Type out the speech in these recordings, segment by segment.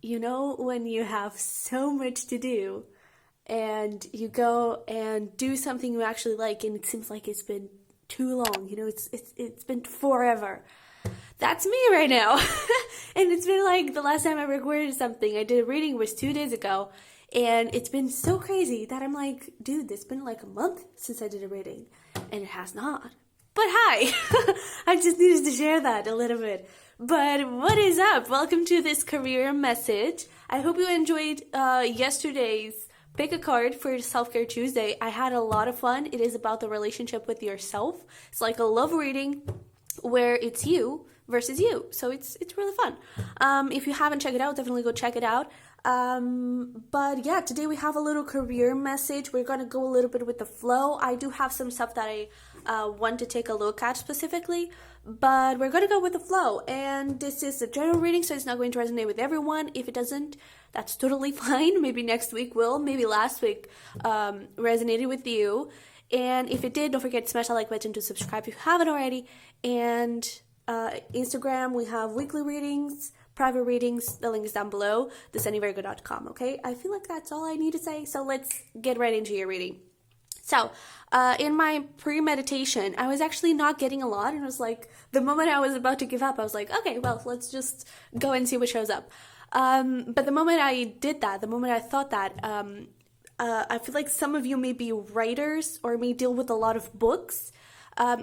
you know, when you have so much to do and you go and do something you actually like and it seems like it's been too long, you know, it's been forever. That's me right now. And it's been like the last time I recorded something, I did a reading was 2 days ago. And it's been so crazy that I'm like, dude, it's been like a month since I did a reading. And it has not. But hi, I just needed to share that a little bit. But what is up? Welcome to this career message. I hope you enjoyed yesterday's Pick a Card for Self-Care Tuesday. I had a lot of fun. It is about the relationship with yourself. It's like a love reading where it's you versus you. So it's really fun. If you haven't checked it out, definitely go check it out. But yeah, today we have a little career message. We're going to go a little bit with the flow. I do have some stuff that I want to take a look at specifically, but we're going to go with the flow. And this is a general reading, so it's not going to resonate with everyone. If it doesn't, that's totally fine. Maybe next week will, maybe last week resonated with you. And if it did, don't forget to smash that like button to subscribe if you haven't already. And Instagram, we have weekly readings, private readings. The link is down below, thesunnyvirgo.com, okay? I feel like that's all I need to say, so let's get right into your reading. So, in my pre-meditation, I was actually not getting a lot, and it was like, the moment I was about to give up, I was like, okay, well, let's just go and see what shows up. But the moment I did that, the moment I thought that, I feel like some of you may be writers or may deal with a lot of books.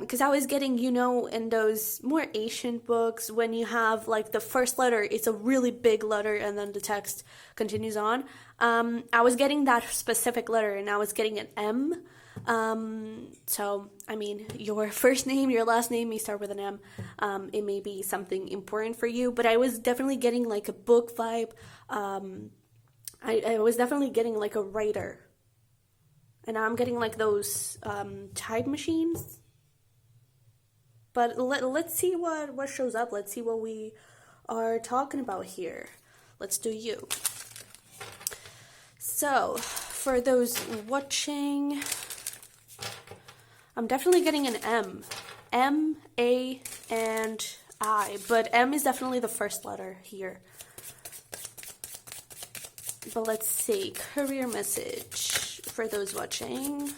Because I was getting, you know, in those more ancient books, when you have like the first letter, it's a really big letter and then the text continues on. I was getting that specific letter and I was getting an M. So, I mean, your first name, your last name may start with an M. It may be something important for you, but I was definitely getting like a book vibe. I was definitely getting like a writer. And now I'm getting like those type machines. But let's see what shows up. Let's see what we are talking about here. Let's do you. So, for those watching, I'm definitely getting an M. M, A, and I. But M is definitely the first letter here. But let's see. Career message for those watching.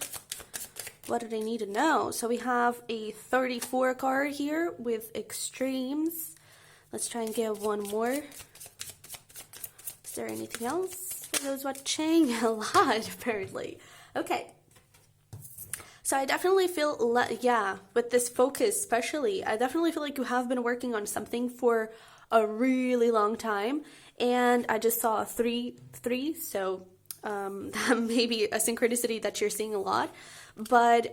What do they need to know? So we have a 34 card here with extremes. Let's try and get one more. Is there anything else for those watching? A lot, apparently. Okay. So I definitely feel, with this focus especially, I definitely feel like you have been working on something for a really long time. And I just saw a 3, so that may be a synchronicity that you're seeing a lot. But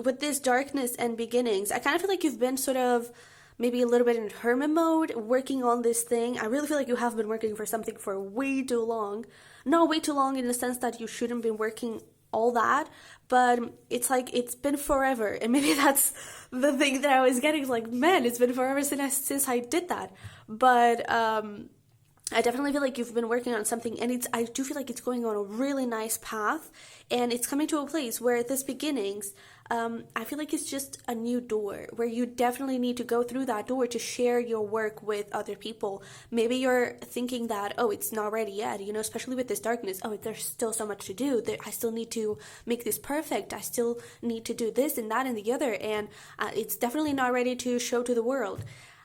with this darkness and beginnings, I kind of feel like you've been sort of maybe a little bit in hermit mode, working on this thing. I really feel like you have been working for something for way too long. Not way too long in the sense that you shouldn't be working all that, but it's like it's been forever. And maybe that's the thing that I was getting, like, man, it's been forever since I did that. But I definitely feel like you've been working on something, and I do feel like it's going on a really nice path, and it's coming to a place where this beginnings, I feel like it's just a new door where you definitely need to go through that door to share your work with other people. Maybe you're thinking that, oh, it's not ready yet, you know, especially with this darkness. Oh, there's still so much to do. I still need to make this perfect. I still need to do this and that and the other, and it's definitely not ready to show to the world.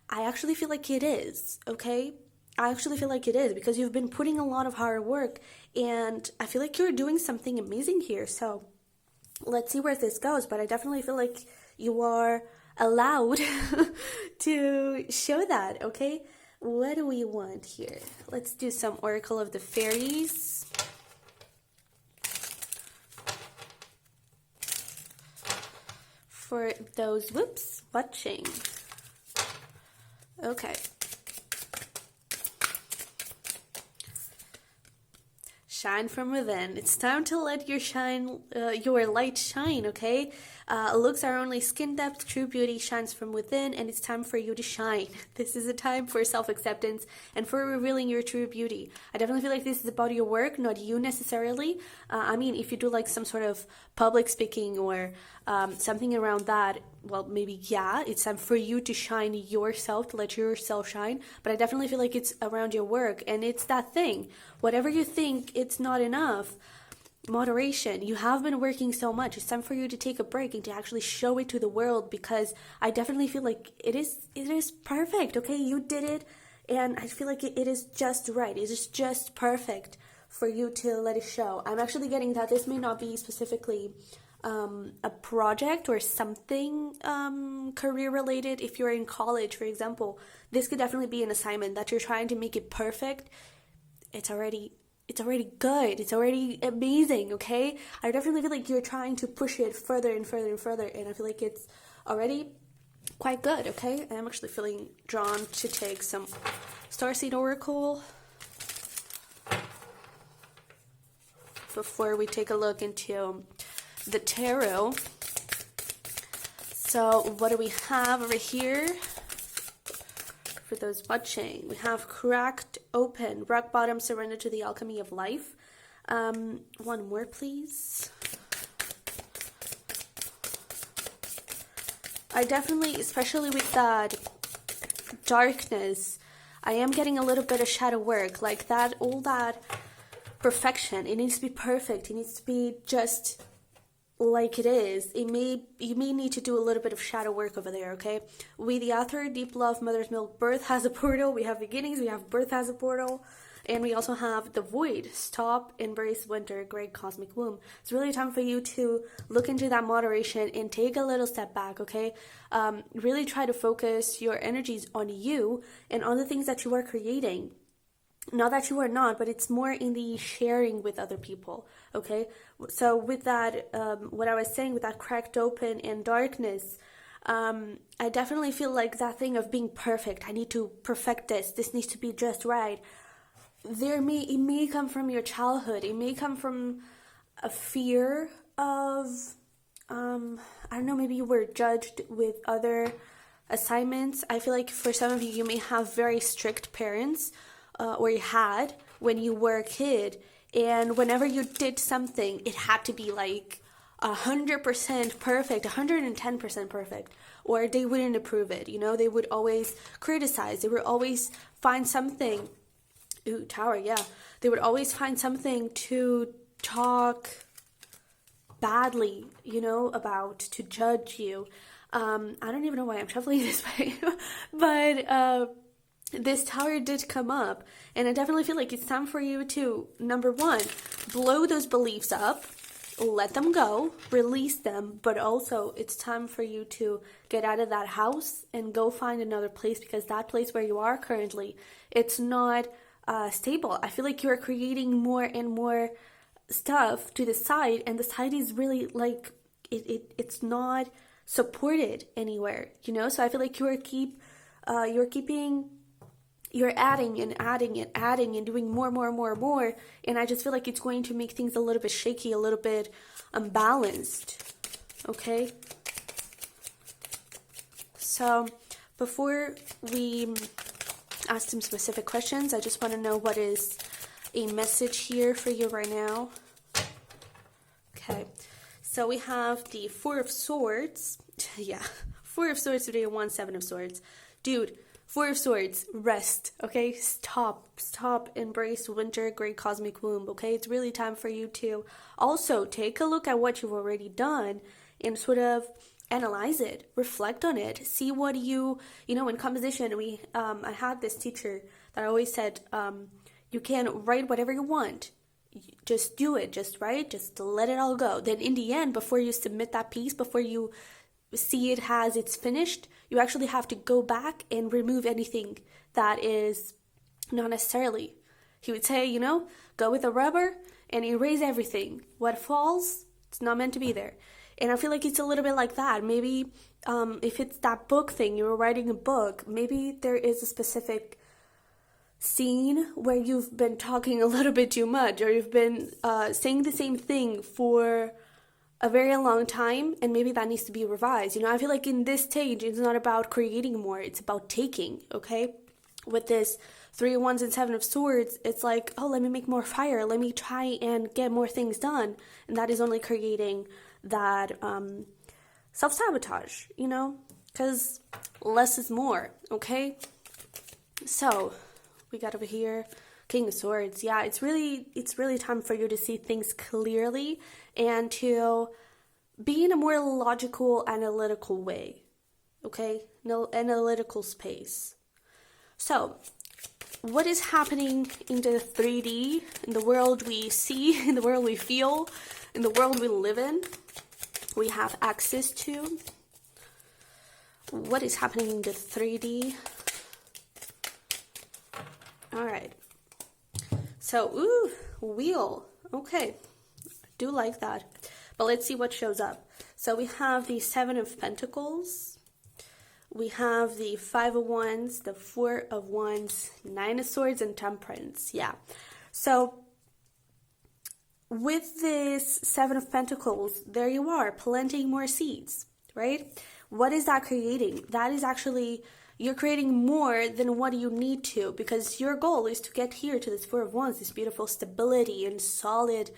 I actually feel like it is, okay? I actually feel like it is because you've been putting a lot of hard work, and I feel like you're doing something amazing here. So let's see where this goes, but I definitely feel like you are allowed to show that, okay? What do we want here? Let's do some Oracle of the Fairies. For those, watching. Okay. Shine from within. It's time to let your light shine, okay? Looks are only skin depth, true beauty shines from within, and it's time for you to shine. This is a time for self-acceptance and for revealing your true beauty. I definitely feel like this is about your work, not you necessarily. I mean, if you do like some sort of public speaking or something around that, well, maybe, yeah, it's time for you to shine yourself, to let yourself shine. But I definitely feel like it's around your work, and it's that thing. Whatever you think it's not enough, moderation. You have been working so much. It's time for you to take a break and to actually show it to the world, because I definitely feel like it is perfect. Okay, you did it, and I feel like it is just right. It is just perfect for you to let it show. I'm actually getting that this may not be specifically a project or something career related. If you're in college, for example, this could definitely be an assignment that you're trying to make it perfect. It's already good. It's already amazing, okay? I definitely feel like you're trying to push it further and further and further, and I feel like it's already quite good, okay? And I'm actually feeling drawn to take some Starseed Oracle before we take a look into the tarot. So what do we have over here? For those watching, we have cracked open, rock bottom, surrender to the alchemy of life. One more, please. I definitely, especially with that darkness, I am getting a little bit of shadow work, like that, all that perfection. It needs to be perfect. It needs to be just like it is. You may need to do a little bit of shadow work over there, okay? With the author, deep love, mother's milk, birth has a portal. We have beginnings, we have birth has a portal, and we also have the void, stop, embrace winter, great cosmic womb. It's really time for you to look into that moderation and take a little step back, okay? Really try to focus your energies on you and on the things that you are creating. Not that you are not, but it's more in the sharing with other people, okay? So with that, what I was saying with that cracked open and darkness, I definitely feel like that thing of being perfect. I need to perfect this. This needs to be just right. It may come from your childhood. It may come from a fear of, I don't know, maybe you were judged with other assignments. I feel like for some of you, you may have very strict parents, or you had when you were a kid, and whenever you did something, it had to be like 100% perfect, 110% perfect, or they wouldn't approve it. You know, they would always criticize. They would always find something. Ooh, tower, yeah. They would always find something to talk badly, you know, about, to judge you. I don't even know why I'm shuffling this way, but this tower did come up, and I definitely feel like it's time for you to, number one, blow those beliefs up, let them go, release them, but also it's time for you to get out of that house and go find another place, because that place where you are currently, it's not stable. I feel like you're creating more and more stuff to the side, and the side is really like, it's not supported anywhere, you know? So I feel like you're adding and adding and adding and doing more, and I just feel like it's going to make things a little bit shaky, a little bit unbalanced, okay? So before we ask some specific questions, I just want to know what is a message here for you right now. Okay, so we have the Four of Swords. Yeah, Four of Swords today, 7 of Swords. Dude, Four of Swords, rest, okay? Stop, embrace winter, great cosmic womb, okay? It's really time for you to also take a look at what you've already done and sort of analyze it, reflect on it, see what you know, in composition, I had this teacher that always said, you can write whatever you want. Just do it, just write, just let it all go. Then in the end, before you submit that piece, before you see it as it's finished, you actually have to go back and remove anything that is not necessarily. He would say, you know, go with a rubber and erase everything. What falls, it's not meant to be there. And I feel like it's a little bit like that. Maybe if it's that book thing, you were writing a book, maybe there is a specific scene where you've been talking a little bit too much, or you've been saying the same thing for a very long time, and maybe that needs to be revised. I feel like in this stage, it's not about creating more, it's about taking, okay? With this 3 of Wands and 7 of Swords, it's like, oh, let me make more fire, let me try and get more things done, and that is only creating that self-sabotage, because less is more, okay? So we got over here King of Swords. Yeah, it's really time for you to see things clearly and to be in a more logical, analytical way, okay? No analytical space. So, what is happening in the 3D, in the world we see, in the world we feel, in the world we live in? We have access to. What is happening in the 3D? All right. So, wheel. Okay. Do like that. But let's see what shows up. So we have the 7 of Pentacles. We have the 5 of Wands, the 4 of Wands, 9 of Swords, and Temperance. Yeah. So with this 7 of Pentacles, there you are, planting more seeds, right? What is that creating? That is actually, you're creating more than what you need to, because your goal is to get here to this 4 of Wands, this beautiful stability and solid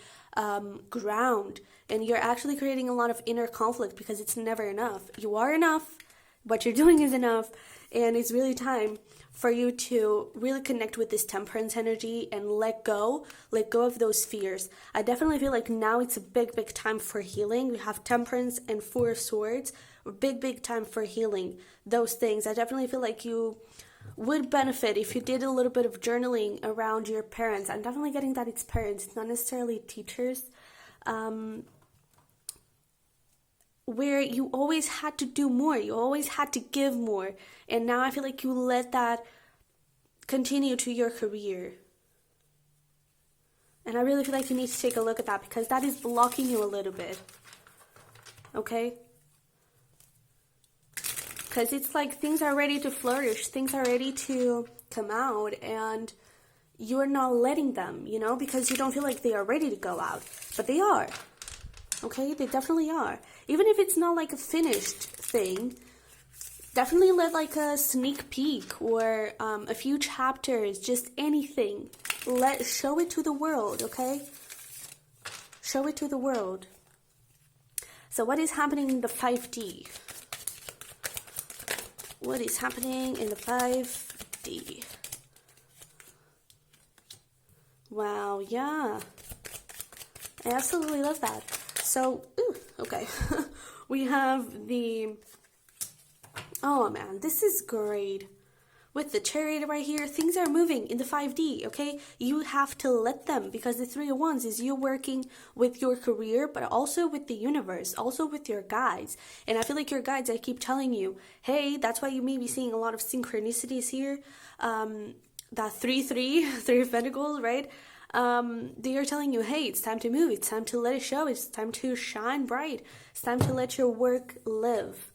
ground. And you're actually creating a lot of inner conflict because it's never enough. You are enough. What you're doing is enough. And it's really time for you to really connect with this Temperance energy and let go of those fears. I definitely feel like now it's a big time for healing. We have Temperance and 4 of Swords. Big time for healing those things. I definitely feel like you would benefit if you did a little bit of journaling around your parents. I'm definitely getting that it's parents, it's not necessarily teachers, where you always had to do more, you always had to give more, and now I feel like you let that continue to your career. And I really feel like you need to take a look at that, because that is blocking you a little bit, okay? Because it's like things are ready to flourish, things are ready to come out, and you're not letting them, because you don't feel like they are ready to go out. But they are, okay? They definitely are. Even if it's not like a finished thing, definitely let like a sneak peek or a few chapters, just anything. Show it to the world, okay? Show it to the world. So what is happening in the 5D? What is happening in the 5D? Wow, yeah. I absolutely love that. So, okay. We have the, oh man, this is great. With the Chariot right here, things are moving in the 5D, okay? You have to let them, because the 3 of Wands is you working with your career, but also with the universe, also with your guides. And I feel like your guides, I keep telling you, hey, that's why you may be seeing a lot of synchronicities here. That 3 of Pentacles, right? They are telling you, hey, it's time to move, it's time to let it show, it's time to shine bright, it's time to let your work live.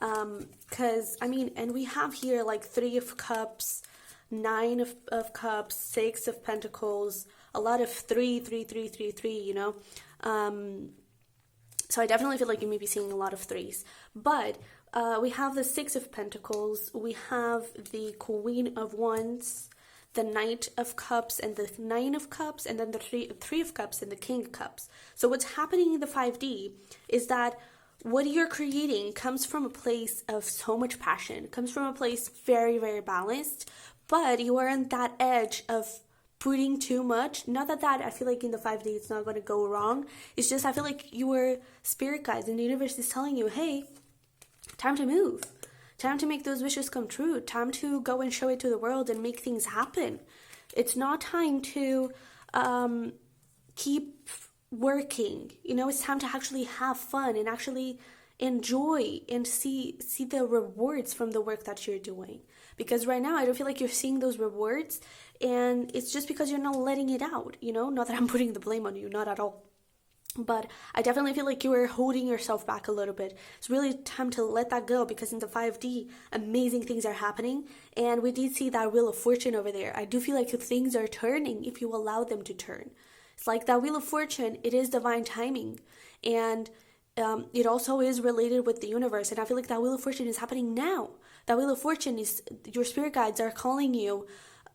Because, and we have here like 3 of Cups, 9 of Cups, 6 of Pentacles, a lot of 3, so I definitely feel like you may be seeing a lot of 3s. But we have the 6 of Pentacles, we have the Queen of Wands, the Knight of Cups, and the 9 of Cups, and then the 3 of Cups and the King of Cups. So what's happening in the 5D is that what you're creating comes from a place of so much passion, comes from a place very balanced, but you are on that edge of putting too much. Not that I feel like in the 5D it's not going to go wrong. It's just I feel like your spirit guides and the universe is telling you, hey, time to move. Time to make those wishes come true. Time to go and show it to the world and make things happen. It's not time to keep working. It's time to actually have fun and actually enjoy and see the rewards from the work that you're doing. Because right now I don't feel like you're seeing those rewards, and it's just because you're not letting it out. Not that I'm putting the blame on you, not at all. But I definitely feel like you are holding yourself back a little bit. It's really time to let that go, because in the 5D, amazing things are happening. And we did see that Wheel of Fortune over there. I do feel like things are turning if you allow them to turn. It's like that Wheel of Fortune, it is divine timing. And it also is related with the universe. And I feel like that Wheel of Fortune is happening now. That Wheel of Fortune is, your spirit guides are calling you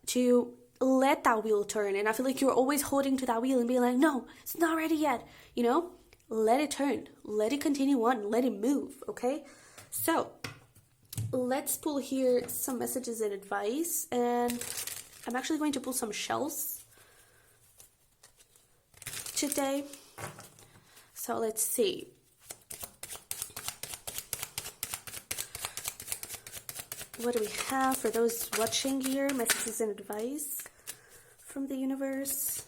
to let that wheel turn. And I feel like you're always holding to that wheel and being like, no, it's not ready yet. You know, let it turn, let it continue on, let it move. Okay. So let's pull here some messages and advice. And I'm actually going to pull some shells today. So let's see. What do we have for those watching here? Messages and advice from the universe.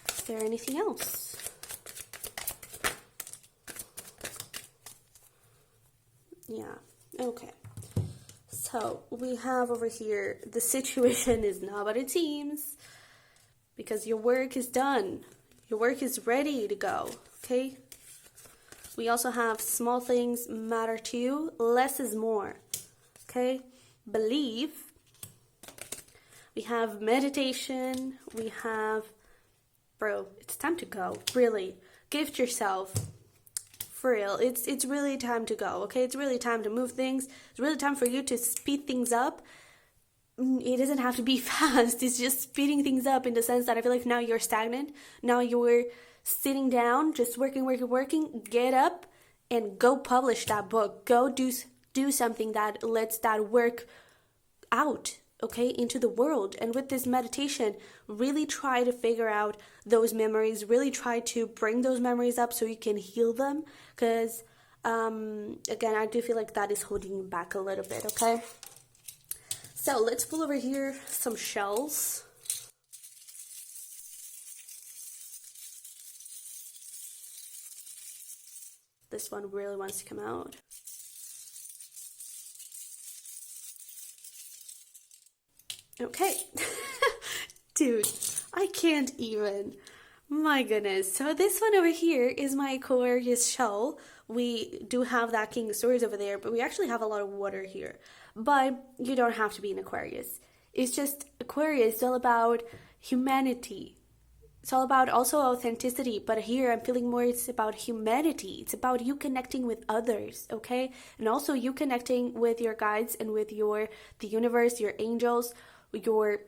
Is there anything else? Yeah, okay. So we have over here, the situation is not what it seems, because your work is done. Your work is ready to go, okay? We also have small things matter too. Less is more, okay? Believe. We have meditation. We have, bro, it's time to go. Really, gift yourself. For real, it's really time to go, okay? It's really time to move things. It's really time for you to speed things up. It doesn't have to be fast. It's just speeding things up in the sense that I feel like now you're stagnant. Now you're sitting down, just working. Get up and go publish that book. Go do something that lets that work out, okay, into the world. And with this meditation, really try to figure out those memories. Really try to bring those memories up so you can heal them. Because, again, I do feel like that is holding you back a little bit, okay? So let's pull over here some shells. This one really wants to come out. Okay. Dude, I can't even. My goodness. So this one over here is my Aquarius shell. We do have that King of Swords over there, but we actually have a lot of water here. But you don't have to be an Aquarius. It's just Aquarius is all about humanity. It's all about also authenticity. But here I'm feeling more it's about humanity. It's about you connecting with others, okay? And also you connecting with your guides and with the universe, your angels, your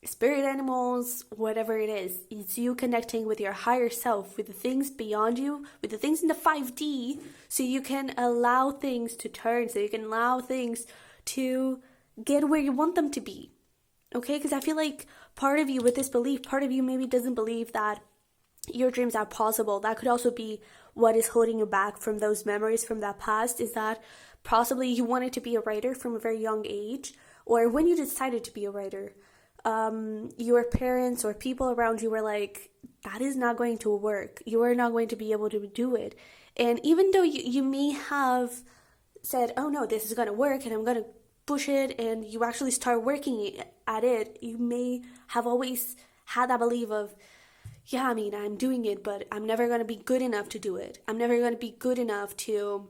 spirit animals, whatever it is. It's you connecting with your higher self, with the things beyond you, with the things in the 5D, so you can allow things to turn, so you can allow things to get where you want them to be, okay? Because I feel like part of you with this belief, part of you maybe doesn't believe that your dreams are possible. That could also be what is holding you back from those memories from that past, is that possibly you wanted to be a writer from a very young age, or when you decided to be a writer, your parents or people around you were like, that is not going to work. You are not going to be able to do it. And even though you may have said, oh no, this is going to work and I'm going to push it, and you actually start working at it, you may have always had that belief of, yeah, I mean, I'm doing it, but I'm never going to be good enough to do it. I'm never going to be good enough to,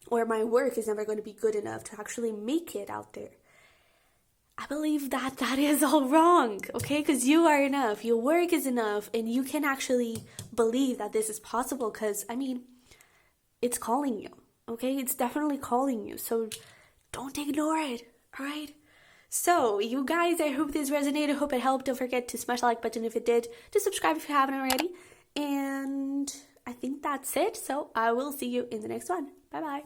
or my work is never going to be good enough to actually make it out there. I believe that is all wrong, okay? Because you are enough, your work is enough, and you can actually believe that this is possible because, I mean, it's calling you, okay? It's definitely calling you, so don't ignore it, all right? So, you guys, I hope this resonated, I hope it helped. Don't forget to smash the like button if it did, to subscribe if you haven't already, and I think that's it, so I will see you in the next one. Bye-bye.